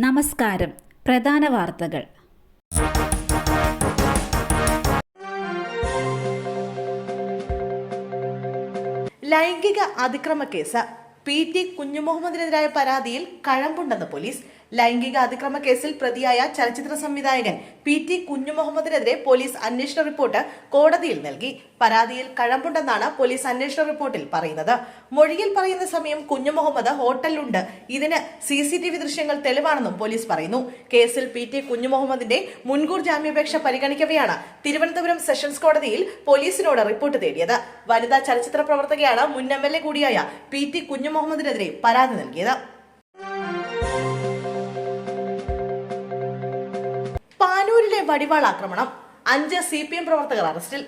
നമസ്കാരം. പ്രധാന വാർത്തകൾ. ലൈംഗിക അതിക്രമ കേസ്. പി.ടി. കുഞ്ഞുമുഹമ്മദിനെതിരായ പരാതിയിൽ കഴമ്പുണ്ടെന്ന് പോലീസ്. ലൈംഗിക അതിക്രമ കേസിൽ പ്രതിയായ ചലച്ചിത്ര സംവിധായകൻ പി.ടി. കുഞ്ഞുമുഹമ്മദിനെതിരെ പോലീസ് അന്വേഷണ റിപ്പോർട്ട് കോടതിയിൽ നൽകി. പരാതിയിൽ കഴമ്പുണ്ടെന്നാണ് പോലീസ് അന്വേഷണ റിപ്പോർട്ടിൽ പറയുന്നത്. മൊഴിയിൽ പറയുന്ന സമയം കുഞ്ഞുമുഹമ്മദ് ഹോട്ടലിലുണ്ട്. ഇതിന് CCTV ദൃശ്യങ്ങൾ തെളിവാണെന്നും പോലീസ് പറയുന്നു. കേസിൽ പി.ടി. കുഞ്ഞുമുഹമ്മദിന്റെ മുൻകൂർ ജാമ്യാപേക്ഷ പരിഗണിക്കവെയാണ് തിരുവനന്തപുരം സെഷൻസ് കോടതിയിൽ പോലീസിനോട് റിപ്പോർട്ട് തേടിയത്. വനിതാ ചലച്ചിത്ര പ്രവർത്തകയാണ് മുൻ MLA കൂടിയായ പി.ടി. കുഞ്ഞുമുഹമ്മദിനെതിരെ പരാതി നൽകിയത്. പാനൂരിലെ വടിവാൾ ആക്രമണം. 5 CPM പ്രവർത്തകർ അറസ്റ്റിൽ.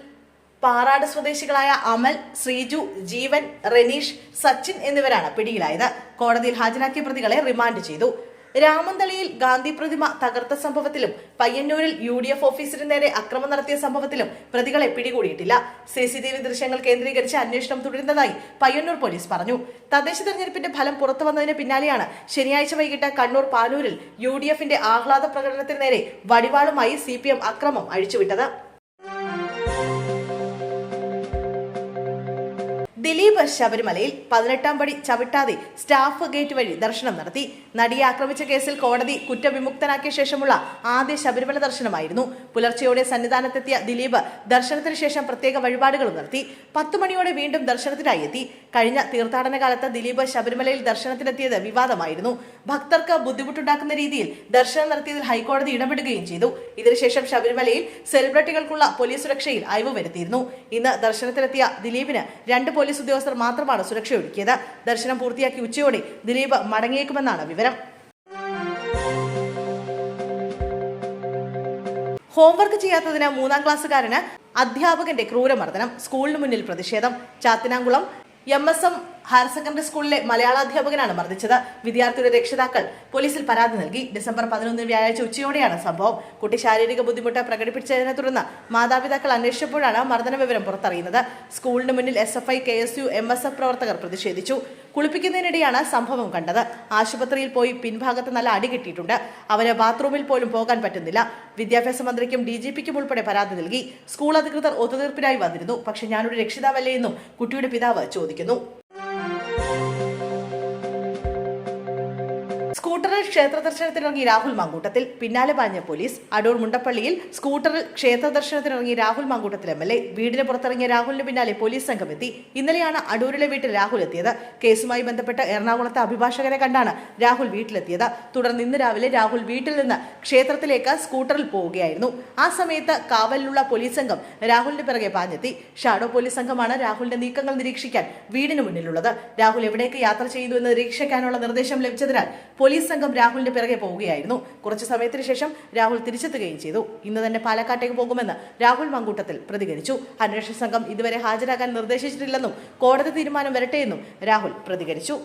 പാറാട് സ്വദേശികളായ അമൽ, ശ്രീജു, ജീവൻ, റെനീഷ്, സച്ചിൻ എന്നിവരാണ് പിടിയിലായത്. കോടതിയിൽ ഹാജരാക്കിയ പ്രതികളെ റിമാൻഡ് ചെയ്തു. രാമന്തളിയിൽ ഗാന്ധി പ്രതിമ തകർത്ത സംഭവത്തിലും പയ്യന്നൂരിൽ UDF ഓഫീസിന് നേരെ അക്രമം നടത്തിയ സംഭവത്തിലും പ്രതികളെ പിടികൂടിയിട്ടില്ല. CCTV ദൃശ്യങ്ങൾ കേന്ദ്രീകരിച്ച് അന്വേഷണം തുടരുന്നതായി പയ്യന്നൂർ പോലീസ് പറഞ്ഞു. തദ്ദേശ തെരഞ്ഞെടുപ്പിന്റെ ഫലം പുറത്തു വന്നതിന് പിന്നാലെയാണ് ശനിയാഴ്ച വൈകിട്ട് കണ്ണൂർ പാനൂരിൽ UDFന്റെ ആഹ്ലാദ പ്രകടനത്തിന് നേരെ വടിവാളുമായി CPM അക്രമം അഴിച്ചുവിട്ടത്. ദിലീപ് ശബരിമലയിൽ 18ാം പടി ചവിട്ടാതെ സ്റ്റാഫ് ഗേറ്റ് വഴി ദർശനം നടത്തി. നടിയെ ആക്രമിച്ച കേസിൽ കോടതി കുറ്റവിമുക്തനാക്കിയ ശേഷമുള്ള ആദ്യ ശബരിമല ദർശനമായിരുന്നു. പുലർച്ചെയോടെ സന്നിധാനത്തെത്തിയ ദിലീപ് ദർശനത്തിന് ശേഷം പ്രത്യേക വഴിപാടുകളും നടത്തി. 10 മണിയോടെ വീണ്ടും ദർശനത്തിനായി എത്തി. കഴിഞ്ഞ തീർത്ഥാടന കാലത്ത് ദിലീപ് ശബരിമലയിൽ ദർശനത്തിനെത്തിയത് വിവാദമായിരുന്നു. ഭക്തർക്ക് ബുദ്ധിമുട്ടുണ്ടാക്കുന്ന രീതിയിൽ ദർശനം നടത്തിയതിൽ ഹൈക്കോടതി ഇടപെടുകയും ചെയ്തു. ഇതിനുശേഷം ശബരിമലയിൽ സെലിബ്രിറ്റികൾക്കുള്ള പോലീസ് സുരക്ഷയിൽ അയവ് വരുത്തിയിരുന്നു. ഇന്ന് ദർശനത്തിനെത്തിയ ദിലീപിന് 2 പോലീസ് ഉദ്യോഗസ്ഥർ മാത്രമാണ് സുരക്ഷയൊരുക്കിയത്. ദർശനം പൂർത്തിയാക്കി ഉച്ചയോടെ ദിലീപ് മടങ്ങിയേക്കുമെന്നാണ് വിവരം. ഹോംവർക്ക് ചെയ്യാത്തതിന് 3ാം ക്ലാസ്സുകാരന് അധ്യാപകന്റെ ക്രൂരമർദ്ദനം. സ്കൂളിന് മുന്നിൽ പ്രതിഷേധം. ചാത്തനാംകുളം MSM ഹയർ സെക്കൻഡറി സ്കൂളിലെ മലയാളാധ്യാപകനാണ് മർദ്ദിച്ചത്. വിദ്യാർത്ഥിയുടെ രക്ഷിതാക്കൾ പോലീസിൽ പരാതി നൽകി. ഡിസംബർ 11 വ്യാഴാഴ്ച ഉച്ചയോടെയാണ് സംഭവം. കുട്ടി ശാരീരിക ബുദ്ധിമുട്ട് പ്രകടിപ്പിച്ചതിനെ തുടർന്ന് മാതാപിതാക്കൾ അന്വേഷിച്ചപ്പോഴാണ് മർദ്ദന വിവരം പുറത്തറിയുന്നത്. സ്കൂളിന് മുന്നിൽ SFI, KSU, MSF പ്രവർത്തകർ പ്രതിഷേധിച്ചു. കുളിപ്പിക്കുന്നതിനിടെയാണ് സംഭവം കണ്ടത്. ആശുപത്രിയിൽ പോയി പിൻഭാഗത്ത് നല്ല അടി കിട്ടിയിട്ടുണ്ട്. അവന് ബാത്റൂമിൽ പോലും പോകാൻ പറ്റുന്നില്ല. വിദ്യാഭ്യാസ മന്ത്രിക്കും DGPക്കും ഉൾപ്പെടെ പരാതി നൽകി. സ്കൂൾ അധികൃതർ ഒത്തുതീർപ്പിനായി വന്നിരുന്നു. പക്ഷേ ഞാനൊരു രക്ഷിതാവല്ലേ എന്നും കുട്ടിയുടെ പിതാവ് ചോദിക്കുന്നു. സ്കൂട്ടറിൽ ക്ഷേത്ര ദർശനത്തിനിറങ്ങി രാഹുൽ മാങ്കൂട്ടത്തിൽ. പിന്നാലെ പാഞ്ഞ പോലീസ്. അടൂർ മുണ്ടപ്പള്ളിയിൽ സ്കൂട്ടറിൽ ക്ഷേത്ര ദർശനത്തിനിറങ്ങി രാഹുൽ മാങ്കൂട്ടത്തിൽ MLA. വീടിന് പുറത്തിറങ്ങിയ രാഹുലിന് പിന്നാലെ പോലീസ് സംഘം എത്തി. ഇന്നലെയാണ് അടൂരിലെ വീട്ടിൽ രാഹുൽ എത്തിയത്. കേസുമായി ബന്ധപ്പെട്ട് എറണാകുളത്തെ അഭിഭാഷകരെ കണ്ടാണ് രാഹുൽ വീട്ടിലെത്തിയത്. തുടർന്ന് ഇന്ന് രാവിലെ രാഹുൽ വീട്ടിൽ നിന്ന് ക്ഷേത്രത്തിലേക്ക് സ്കൂട്ടറിൽ പോവുകയായിരുന്നു. ആ സമയത്ത് കാവലിലുള്ള പോലീസ് സംഘം രാഹുലിന്റെ പിറകെ പാഞ്ഞെത്തി. ഷാഡോ പോലീസ് സംഘമാണ് രാഹുലിന്റെ നീക്കങ്ങൾ നിരീക്ഷിക്കാൻ വീടിന് മുന്നിലുള്ളത്. രാഹുൽ എവിടേക്ക് യാത്ര ചെയ്തു എന്ന് നിരീക്ഷിക്കാനുള്ള നിർദ്ദേശം ലഭിച്ചതിനാൽ പോലീസ് സംഘം രാഹുലിന്റെ പിറകെ പോവുകയായിരുന്നു. കുറച്ചു സമയത്തിന് ശേഷം രാഹുൽ തിരിച്ചെത്തുകയും ചെയ്തു. ഇന്ന് തന്നെ പാലക്കാട്ടേക്ക് പോകുമെന്ന് രാഹുൽ മാങ്കൂട്ടത്തിൽ പ്രതികരിച്ചു. അന്വേഷണ സംഘം ഇതുവരെ ഹാജരാകാൻ നിർദ്ദേശിച്ചിട്ടില്ലെന്നും കോടതി തീരുമാനം വരട്ടെയെന്നും രാഹുൽ പ്രതികരിച്ചു.